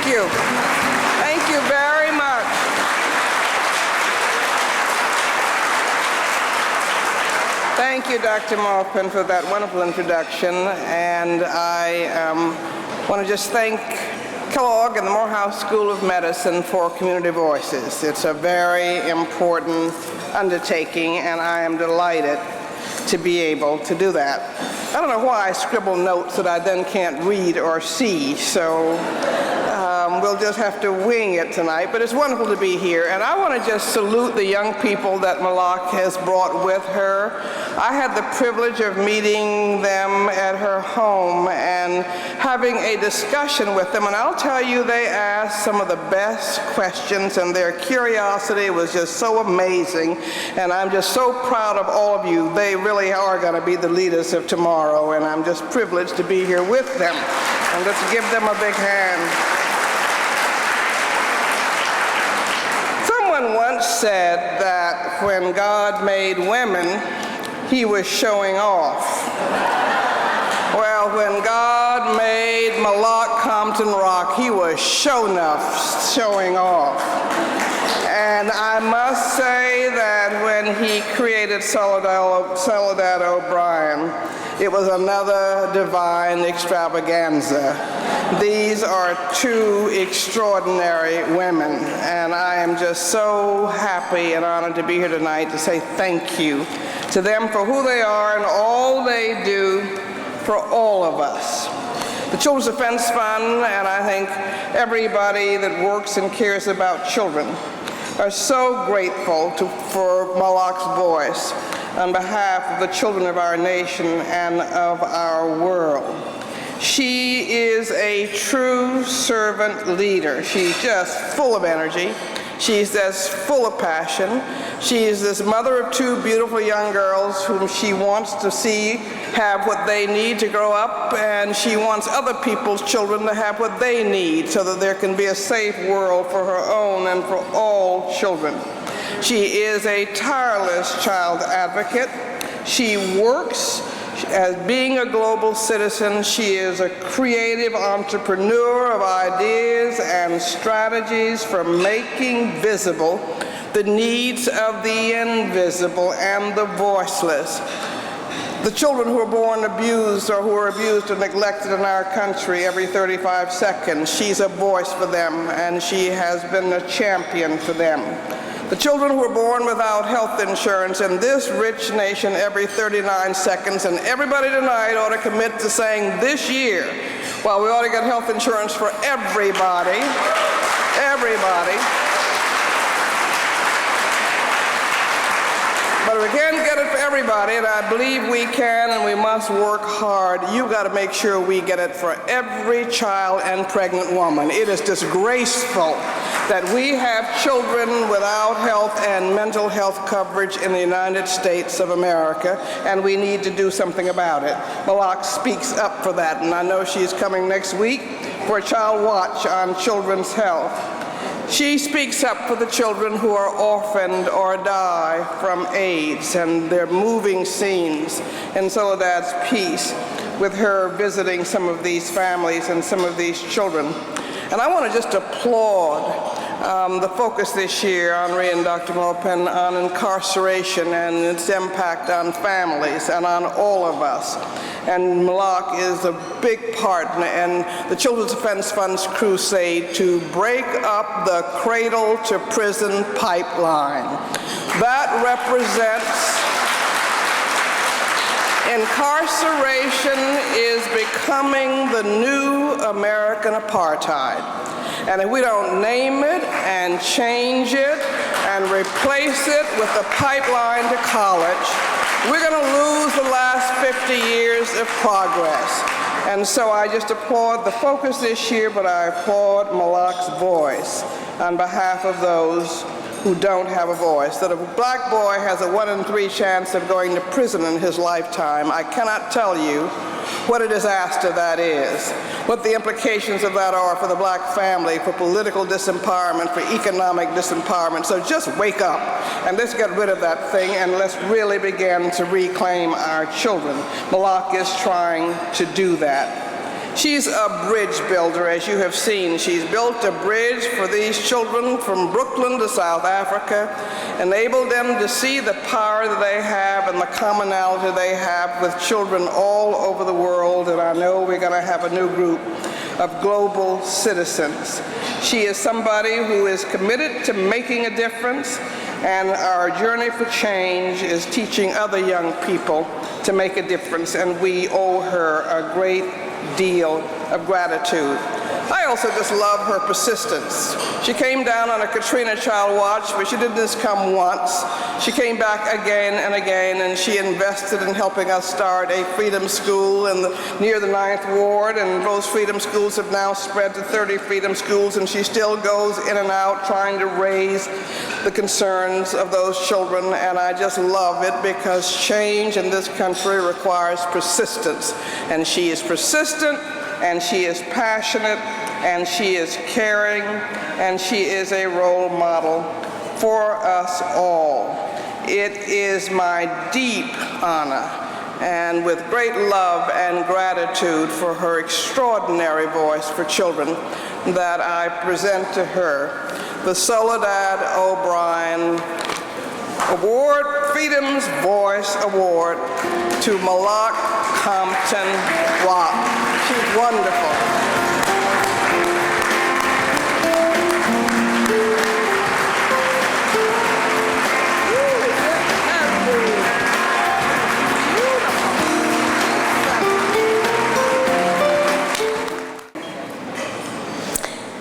Thank you. Thank you very much. Thank you, Dr. Maupin, for that wonderful introduction. And I want to just thank Kellogg and the Morehouse School of Medicine for Community Voices. It's a very important undertaking, and I am delighted to be able to do that. I don't know why I scribble notes that I then can't read or see, so we'll just have to wing it tonight, but it's wonderful to be here. And I want to just salute the young people that Malak has brought with her. I had the privilege of meeting them at her home and having a discussion with them, and I'll tell you, they asked some of the best questions, and their curiosity was just so amazing, and I'm just so proud of all of you. They really are going to be the leaders of tomorrow, and I'm just privileged to be here with them. And let's give them a big hand. Someone once said that when God made women, he was showing off. Well, when God made Malak Compton Rock, he was showing off. And I must say that when he created Soledad O'Brien, it was another divine extravaganza. These are two extraordinary women, and I am just so happy and honored to be here tonight to say thank you to them for who they are and all they do for all of us. The Children's Defense Fund, and I think everybody that works and cares about children, are so grateful for Malak's voice on behalf of the children of our nation and of our world. She is a true servant leader. She's just full of energy. She's just full of passion. She's this mother of two beautiful young girls whom she wants to see have what they need to grow up, and she wants other people's children to have what they need so that there can be a safe world for her own and for all children. She is a tireless child advocate. She works as being a global citizen. She is a creative entrepreneur of ideas and strategies for making visible the needs of the invisible and the voiceless. The children who are born abused or who are abused or neglected in our country every 35 seconds, she's a voice for them, and she has been a champion for them. The children who are born without health insurance in this rich nation every 39 seconds, and everybody tonight ought to commit to saying this year, well, we ought to get health insurance for everybody, But we can't get it for everybody, and I believe we can, and we must work hard. You've got to make sure we get it for every child and pregnant woman. It is disgraceful that we have children without health and mental health coverage in the United States of America, and we need to do something about it. Malak speaks up for that, and I know she's coming next week for a child watch on children's health. She speaks up for the children who are orphaned or die from AIDS, and their moving scenes in Soledad's piece with her visiting some of these families and some of these children. And I want to just applaud the focus this year, Henri and Dr. Maupin, on incarceration and its impact on families and on all of us. And Malak is a big part in the Children's Defense Fund's crusade to break up the cradle-to-prison pipeline. That represents incarceration is becoming the new American apartheid. And if we don't name it and change it and replace it with the pipeline to college, we're going to lose the last 50 years of progress. And so I just applaud the focus this year, but I applaud Malak's voice on behalf of those who don't have a voice. That a black boy has a 1 in 3 chance of going to prison in his lifetime. I cannot tell you what a disaster that is, what the implications of that are for the black family, for political disempowerment, for economic disempowerment. So just wake up and let's get rid of that thing, and let's really begin to reclaim our children. Malak is trying to do that. She's a bridge builder, as you have seen. She's built a bridge for these children from Brooklyn to South Africa, enabled them to see the power that they have and the commonality they have with children all over the world, and I know we're going to have a new group of global citizens. She is somebody who is committed to making a difference, and our journey for change is teaching other young people to make a difference, and we owe her a great deal of gratitude. I also just love her persistence. She came down on a Katrina Child Watch, but she didn't just come once. She came back again and again, and she invested in helping us start a freedom school near the 9th Ward, and those freedom schools have now spread to 30 freedom schools, and she still goes in and out trying to raise the concerns of those children, and I just love it because change in this country requires persistence, and she is persistent, and she is passionate, and she is caring, and she is a role model for us all. It is my deep honor, and with great love and gratitude for her extraordinary voice for children, that I present to her the Soledad O'Brien Award, Freedom's Voice Award, to Malak Compton Rock. She's wonderful.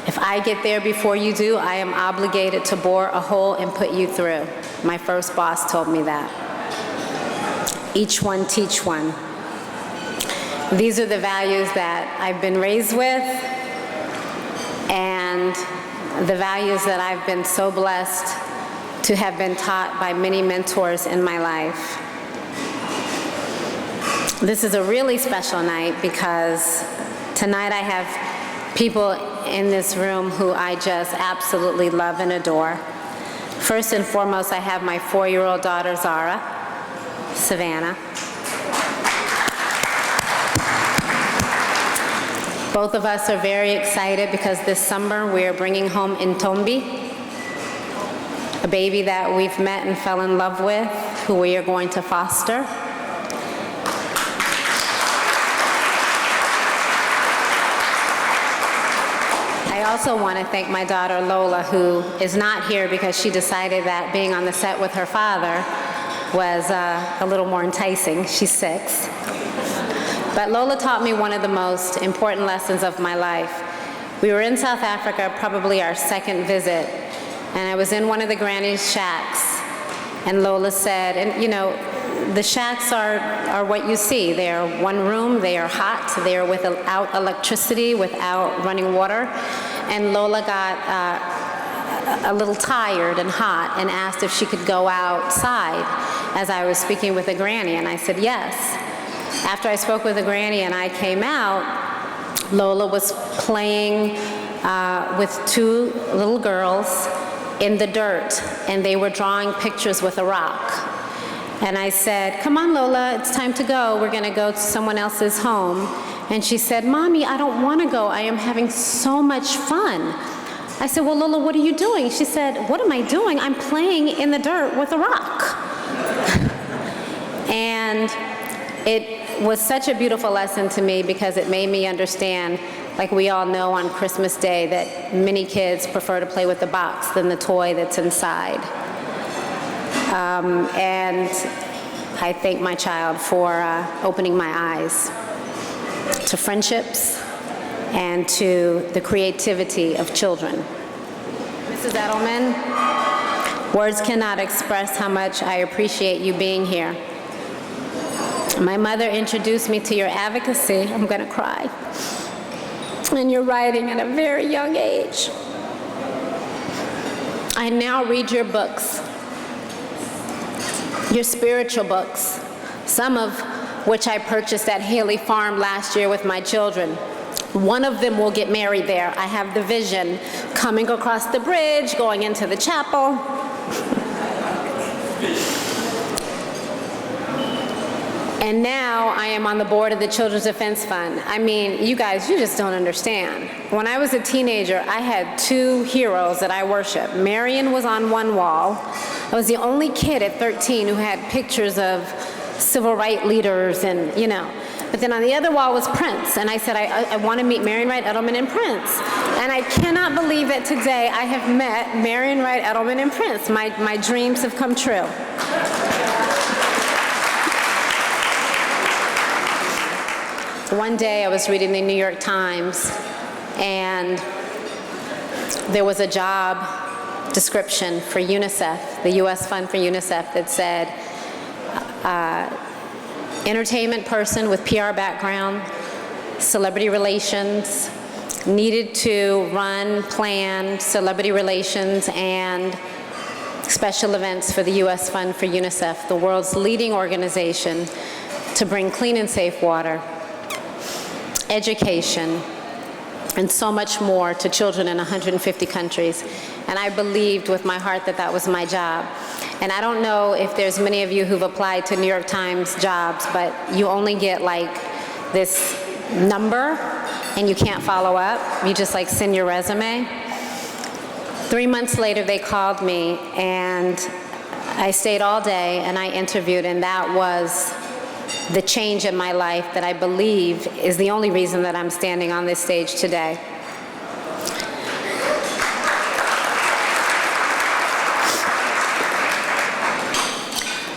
If I get there before you do, I am obligated to bore a hole and put you through. My first boss told me that. Each one teach one. These are the values that I've been raised with, and the values that I've been so blessed to have been taught by many mentors in my life. This is a really special night because tonight I have people in this room who I just absolutely love and adore. First and foremost, I have my 4-year-old daughter, Zara, Savannah. Both of us are very excited because this summer we are bringing home Ntombi, a baby that we've met and fell in love with, who we are going to foster. I also want to thank my daughter Lola, who is not here because she decided that being on the set with her father was a little more enticing. She's 6. But Lola taught me one of the most important lessons of my life. We were in South Africa, probably our second visit, and I was in one of the granny's shacks, and Lola said, and you know, the shacks are what you see. They are one room, they are hot, they are without electricity, without running water, and Lola got a little tired and hot and asked if she could go outside as I was speaking with the granny, and I said yes. After I spoke with the granny and I came out, Lola was playing with 2 little girls in the dirt, and they were drawing pictures with a rock. And I said, come on, Lola, it's time to go. We're going to go to someone else's home. And she said, Mommy, I don't want to go. I am having so much fun. I said, well, Lola, what are you doing? She said, what am I doing? I'm playing in the dirt with a rock. And it was such a beautiful lesson to me because it made me understand, like we all know on Christmas Day, that many kids prefer to play with the box than the toy that's inside. And I thank my child for opening my eyes to friendships and to the creativity of children. Mrs. Edelman, words cannot express how much I appreciate you being here. My mother introduced me to your advocacy. I'm going to cry. And your writing at a very young age. I now read your books, your spiritual books, some of which I purchased at Haley Farm last year with my children. One of them will get married there. I have the vision coming across the bridge, going into the chapel. And now I am on the board of the Children's Defense Fund. I mean, you guys, you just don't understand. When I was a teenager, I had two heroes that I worship. Marian was on one wall. I was the only kid at 13 who had pictures of civil rights leaders and, you know. But then on the other wall was Prince, and I said, I want to meet Marian Wright Edelman and Prince. And I cannot believe that today I have met Marian Wright Edelman and Prince. My dreams have come true. One day I was reading the New York Times, and there was a job description for UNICEF, the U.S. Fund for UNICEF, that said, entertainment person with PR background, celebrity relations, needed to run, plan celebrity relations and special events for the U.S. Fund for UNICEF, the world's leading organization to bring clean and safe water, education, and so much more to children in 150 countries. And I believed with my heart that that was my job. And I don't know if there's many of you who've applied to New York Times jobs, but you only get like this number and you can't follow up. You just like send your resume. 3 months later, they called me and I stayed all day and I interviewed, and that was the change in my life that I believe is the only reason that I'm standing on this stage today.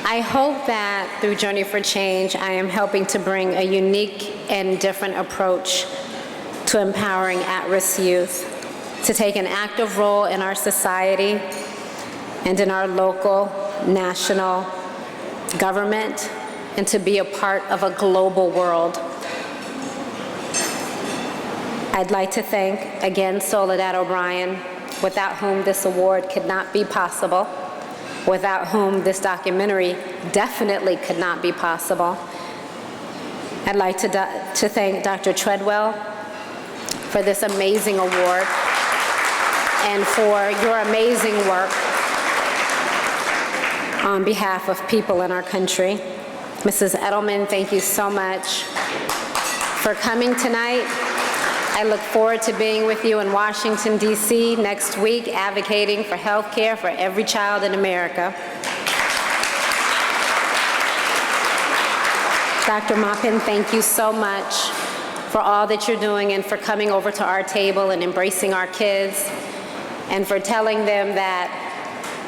I hope that through Journey for Change, I am helping to bring a unique and different approach to empowering at-risk youth to take an active role in our society and in our local, national government, and to be a part of a global world. I'd like to thank, again, Soledad O'Brien, without whom this award could not be possible, without whom this documentary definitely could not be possible. I'd like to thank Dr. Treadwell for this amazing award and for your amazing work on behalf of people in our country. Mrs. Edelman, thank you so much for coming tonight. I look forward to being with you in Washington, D.C. next week, advocating for health care for every child in America. Dr. Maupin, thank you so much for all that you're doing and for coming over to our table and embracing our kids and for telling them that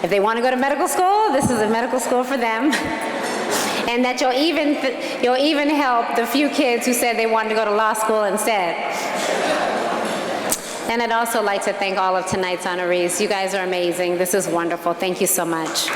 if they want to go to medical school, this is a medical school for them. And that you'll even help the few kids who said they wanted to go to law school instead. And I'd also like to thank all of tonight's honorees. You guys are amazing. This is wonderful. Thank you so much.